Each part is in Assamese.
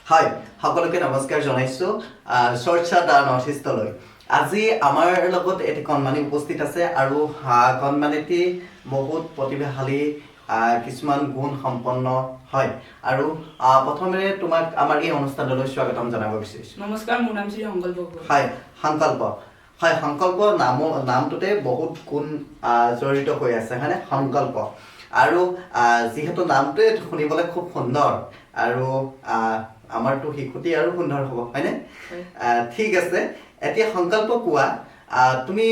হাই সকলোকে নমস্কাৰ জনাইছো চৰ্চা দা নৰ্থ ইষ্টলৈ আজি আমাৰ লগত এটি কণমানি উপস্থিত আছে আৰু কণমানিটি বহুত প্ৰতিভাশালী কিছুমান গুণ সম্পন্ন হয় আৰু প্ৰথমে তোমাক আমাৰ এই অনুষ্ঠানলৈ স্বাগতম জনাব বিচাৰিছো নমস্কাৰ মোৰ নাম শ্ৰী সংকল্প হয় সংকল্প হয় সংকল্প নামটোতে বহুত গুণ জড়িত হৈ আছে হয়নে সংকল্প আৰু যিহেতু নামটোৱে শুনিবলৈ খুব সুন্দৰ আৰু আমাৰটো শিশুটি আৰু সুন্দৰ হ'ব হয়নে ঠিক আছে এতিয়া সংকল্প কোৱা তুমি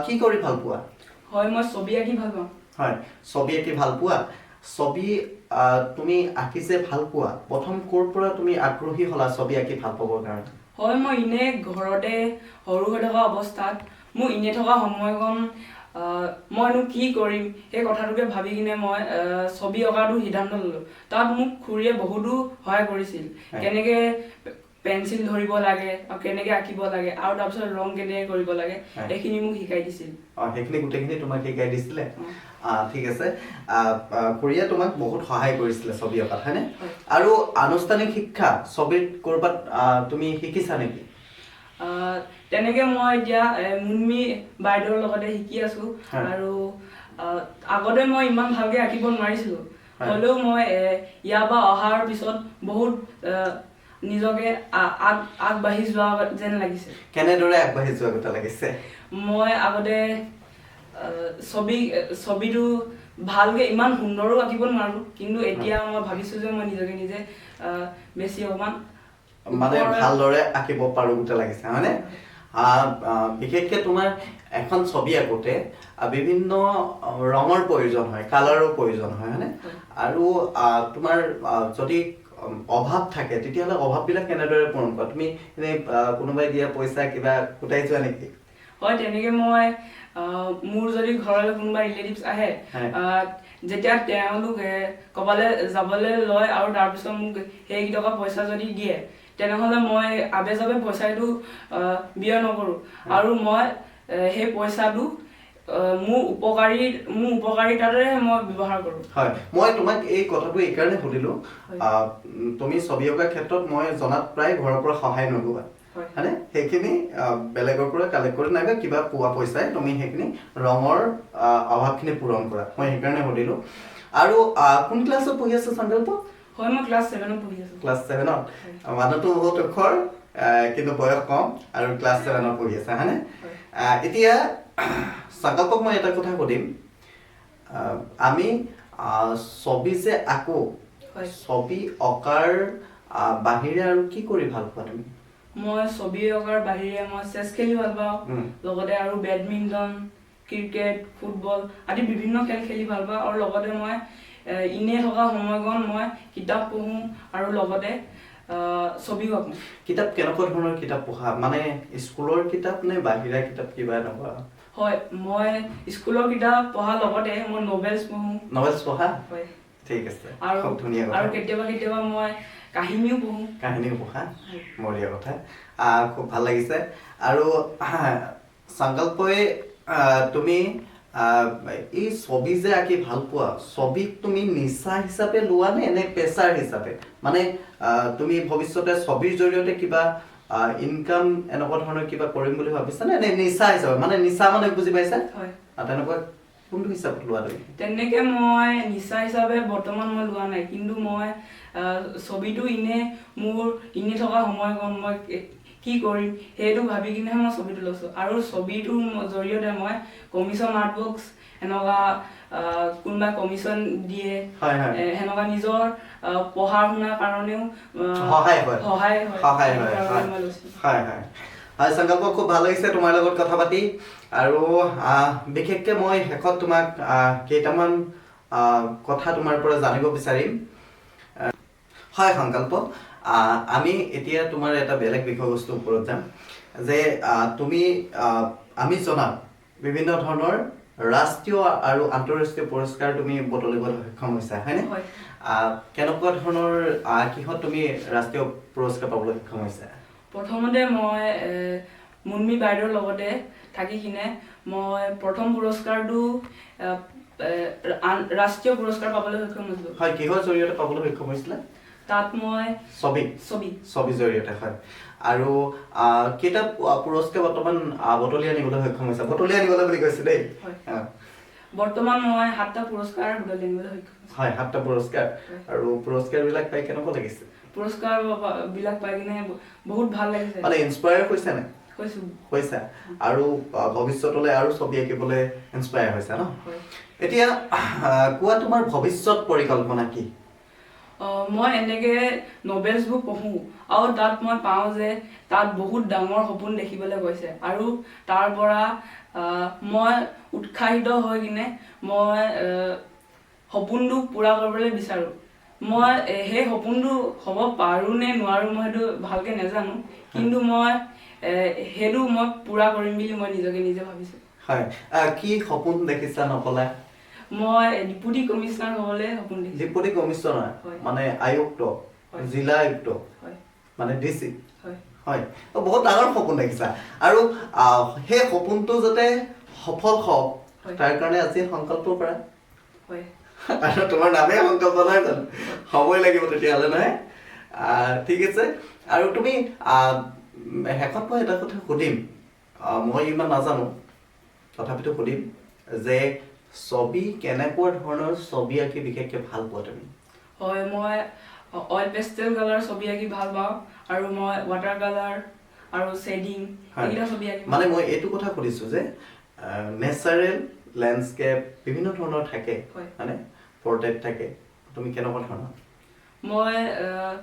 কি কৰি ভাল পোৱা হয় মই ছবি আঁকি ভাল পাওঁ হয় ছবি আঁকি ভাল পোৱা ছবি তুমি আঁকি যে ভাল পোৱা প্ৰথম ক'ৰ পৰা তুমি আগ্ৰহী হ'লা ছবি আঁকি ভাল পাবৰ কাৰণে হয় মই ইনে ঘৰতে সৰু হৈ থকা অৱস্থাত মোৰ ইনে থকা সময়কণ মইনো কি কৰিম সেই কথাটোকে ভাবি কিনে মই ছবি অঁকাটো সিদ্ধান্ত ল'লো তাত মোক খুৰীয়ে বহুতো সহায় কৰিছিল কেনেকে পেন্সিল ধৰিব লাগে আৰু কেনেকে আঁকিব লাগে আৰু তাৰপিছত ৰং কেনেকে কৰিব লাগে এইখিনি মোক শিকাই দিছিল সেইখিনি গোটেইখিনি তোমাক শিকাই দিছিলে ঠিক আছে খুৰীয়ে তোমাক বহুত সহায় কৰিছিলে ছবি অঁকাত হয়নে আৰু আনুষ্ঠানিক শিক্ষা ছবিত ক'ৰবাত তুমি শিকিছা নেকি তেনেকে মই এতিয়া মুন্মি বাইদেউৰ লগতে শিকি আছো আৰু আগতে মই ইমান ভালকে আঁকিব নোৱাৰিছিলো হ'লেও মই ইয়াৰ পৰা অহাৰ পিছত বহুত নিজকে আগবাঢ়ি যোৱা যেন লাগিছে কেনেদৰে আগবাঢ়ি যোৱা কথা লাগিছে মই আগতে ছবিটো ভালকে ইমান সুন্দৰো আঁকিব নোৱাৰো কিন্তু এতিয়া মই ভাবিছো যে মই নিজকে নিজে বেছি অকমান মানে ভালদৰে আঁকিব পাৰো গোটা লাগিছে হয়নে বিশেষকৈ তোমাৰ এখন ছবি আঁকোতে বিভিন্ন ৰঙৰ প্ৰয়োজন হয় কালাৰৰ প্ৰয়োজন হয় হয়নে আৰু তোমাৰ যদি অভাৱ থাকে তেতিয়াহ'লে অভাৱবিলাক কেনেদৰে পূৰণ কৰা তুমি এনেই কোনোবাই দিয়া পইচা কিবা গোটাই যোৱা নেকি হয় তেনেকে মই মোৰ যদি ঘৰলৈ কোনোবা ৰিলেটিভছ আহে যেতিয়া তেওঁলোক ক'বালৈ যাবলৈ লয় আৰু তাৰপিছত মোক সেইকেইটকা পইচা যদি দিয়ে তেনেহ'লে মই আবে যাবে পইচাটো ব্যয় নকৰোঁ আৰু মই সেই পইচাটো মোৰ উপকাৰিতাৰে মই ব্যৱহাৰ কৰোঁ হয় মই তোমাক এই কথাটো এইকাৰণে সুধিলোঁ তুমি ছবি অঁকাৰ ক্ষেত্ৰত মই জনাত প্ৰায় ঘৰৰ পৰা সহায় নোলোৱা হয়নে সেইখিনি বেলেগৰ পৰা কালেক্ট কৰি নাইবা কিবা পোৱা পইচাই তুমি সেইখিনি ৰঙৰ অভাৱখিনি পূৰণ কৰা মই সেইকাৰণে সুধিলোঁ আৰু কোন ক্লাছত পঢ়ি আছা সংকল্প হয় মই ক্লাছ 7ত পঢ়ি আছোঁ ক্লাছ 7ত মানুহটো বহুত ওখৰ কিন্তু বয়স কম আৰু ক্লাছ 7ত পঢ়ি আছা হয়নে এতিয়া সংকল্পক মই এটা কথা সুধিম আমি ছবি যে আঁকো ছবি অঁকাৰ বাহিৰে আৰু কি কৰি ভাল পোৱা তুমি মই ছবি অঁকাৰ বাহিৰে মই চেছ খেলি ভাল পাওঁ লগতে আৰু বেডমিণ্টন ক্ৰিকেট ফুটবল আদি বিভিন্ন খেল খেলি ভাল পাওঁ আৰু লগতে মই ইনে থকা সময়কণ মই কিতাপ পঢ়োঁ আৰু লগতে ছবিও আঁকো কিতাপ কেনেকুৱা ধৰণৰ কিতাপ পঢ়া মানে স্কুলৰ কিতাপ নে বাহিৰা কিতাপ কিবা এনেকুৱা হয় মই স্কুলৰ কিতাপ পঢ়াৰ লগতে মই নভেলছ পঢ়োঁ নভেলছ পঢ়া হয় ঠিক আছে খুব ধুনীয়া কথা আৰু কেতিয়াবা মই কাহিনীও পঢ়া বঢ়িয়া কথা খুব ভাল লাগিছে আৰু সংকল্পই তুমি এই ছবি যে আঁকি ভাল পোৱা ছবিক তুমি নিচা হিচাপে লোৱা নে পেছাৰ হিচাপে মানে তুমি ভৱিষ্যতে ছবিৰ জৰিয়তে কিবা ইনকাম এনেকুৱা ধৰণৰ কিবা কৰিম বুলি ভাবিছা নে নিচা হিচাপে মানে নিচা মানে বুজি পাইছা তেনেকুৱা কোনটো হিচাপত লোৱা তুমি তেনেকে মই নিচা হিচাপে বৰ্তমান মই লোৱা নাই কিন্তু মই ছবিটো মোৰ ইনে থকা সময়কণ মই কি কৰিম সেইটো ভাবি কিনেহে মই ছবিটো লৈছোঁ আৰু ছবিটোৰ জৰিয়তে মই কমিশ্যন আৰ্টৱৰ্কছ এনেকুৱা কোনোবা কমিশ্যন দিয়ে সেনেকুৱা নিজৰ পঢ়া শুনাৰ কাৰণেও সহায় হয় সংকল্প খুব ভাল লাগিছে তোমাৰ লগত কথা পাতি আৰু বিশেষকৈ মই শেষত তোমাক কেইটামান কথা তোমাৰ পৰা জানিব বিচাৰিম হয় সংকল্প আমি এতিয়া তোমাৰ এটা বেলেগ বিষয়বস্তুৰ ওপৰত যাম যে তুমি আমি জনাত বিভিন্ন ধৰণৰ ৰাষ্ট্ৰীয় আৰু আন্তঃৰাষ্ট্ৰীয় পুৰস্কাৰ তুমি বুটলিবলৈ সক্ষম হৈছা হয়নে কেনেকুৱা ধৰণৰ কিহত তুমি ৰাষ্ট্ৰীয় পুৰস্কাৰ পাবলৈ সক্ষম হৈছা প্ৰথমতে মই মুন্মি বাইদেউৰ লগতে থাকি কিনে মই প্ৰথম পুৰস্কাৰটো ৰাষ্ট্ৰীয় পুৰস্কাৰ পাবলৈ সক্ষম হৈছিলোঁ হয় কিহৰ জৰিয়তে পাবলৈ সক্ষম হৈছিলা তাত মই ছবি ছবিৰ জৰিয়তে হয় আৰু কেইটা পুৰস্কাৰ বৰ্তমান বটলি আনিবলৈ সক্ষম হৈছে বটলি আনিবলৈ বুলি কৈছে দেই বৰ্তমান মই 7টা পুৰস্কাৰ বটলি আনিবলৈ সক্ষম হৈছোঁ হয় 7টা পুৰস্কাৰ আৰু পুৰস্কাৰবিলাক পাই কেনেকুৱা লাগিছে পুৰস্কাৰ বিলাক পাই কিনে বহুত ভাল লাগিছে মানে ইনস্পায়াৰ হৈছে নে হৈছে আৰু ভৱিষ্যতলৈ আৰু ছবি আঁকিবলৈ ইনস্পায়াৰ হৈছে ন এতিয়া কোৱা তোমাৰ ভৱিষ্যত পৰিকল্পনা কি মই এনেকে নভেলছবোৰ পঢ়োঁ আৰু তাত মই পাওঁ যে তাত বহুত ডাঙৰ সপোন দেখিবলৈ গৈছে আৰু তাৰ পৰা মই উৎসাহিত হৈ কিনে মই সপোনটো পূৰা কৰিবলৈ বিচাৰোঁ মই সেই সপোনটো হ'ব পাৰোঁ নে নোৱাৰোঁ মই সেইটো ভালকৈ নাজানো কিন্তু মই সেইটো মই পূৰা কৰিম বুলি মই নিজকে নিজে ভাবিছোঁ হয় কি সপোন দেখিছা নকলা মই ডেপুটি কমিশনাৰ হ'বলৈ সপোন দেখিছোঁ ডেপুটি কমিশনাৰ মানে আয়ুক্ত জিলা আয়ুক্ত মানে ডিসি হয় বহুত ডাঙৰ সপোন দেখিছা আৰু সেই সপোনটো যাতে সফল হওক তাৰ কাৰণে আজি সংকল্প কৰা হয় আৰু তোমাৰ নামে সংকল্প নহয় জানো হ'বই লাগিব তেতিয়াহ'লে নহয় ঠিক আছে আৰু তুমি শেষত মই এটা কথা সুধিম মই ইমান নাজানো তথাপিতো সুধিম যে ছবি কেনেকুৱা ধৰণৰ ছবি আঁকি বিশেষকৈ ভাল পোৱা তুমি হয় মই অইল পেষ্টেল কালাৰ ছবি আঁকি ভাল পাওঁ আৰু মই ৱাটাৰ কালাৰ আৰু শেডিং এইকেইটা ছবি আঁকি মানে মই এইটো কথা সুধিছোঁ যে নেচাৰেল লেণ্ডস্কেপ বিভিন্ন ধৰণৰ থাকে মানে পৰ্ট্ৰেইট থাকে তুমি কেনেকুৱা ধৰণৰ মই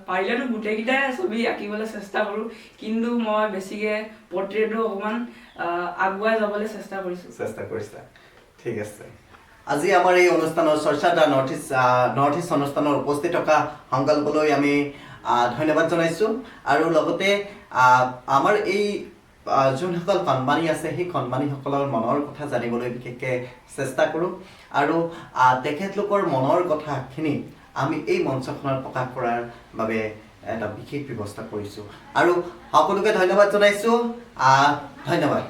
পাৰিলেতো গোটেইকেইটাই ছবি আঁকিবলৈ চেষ্টা কৰোঁ কিন্তু মই বেছিকৈ পৰ্ট্ৰেইটটো অকণমান আগুৱাই যাবলৈ চেষ্টা কৰিছা ঠিক আছে আজি আমাৰ এই অনুষ্ঠানৰ চৰ্চা নৰ্থ ইষ্ট অনুষ্ঠানৰ উপস্থিত থকা সংকল্পলৈ আমি ধন্যবাদ জনাইছোঁ আৰু লগতে আমাৰ এই যোনসকল কণমানি আছে সেই কণমানিসকলৰ মনৰ কথা জানিবলৈ বিশেষকৈ চেষ্টা কৰোঁ আৰু তেখেতলোকৰ মনৰ কথাখিনি আমি এই মঞ্চখনত প্ৰকাশ কৰাৰ বাবে এটা বিশেষ ব্যৱস্থা কৰিছোঁ আৰু সকলোকে ধন্যবাদ জনাইছোঁ ধন্যবাদ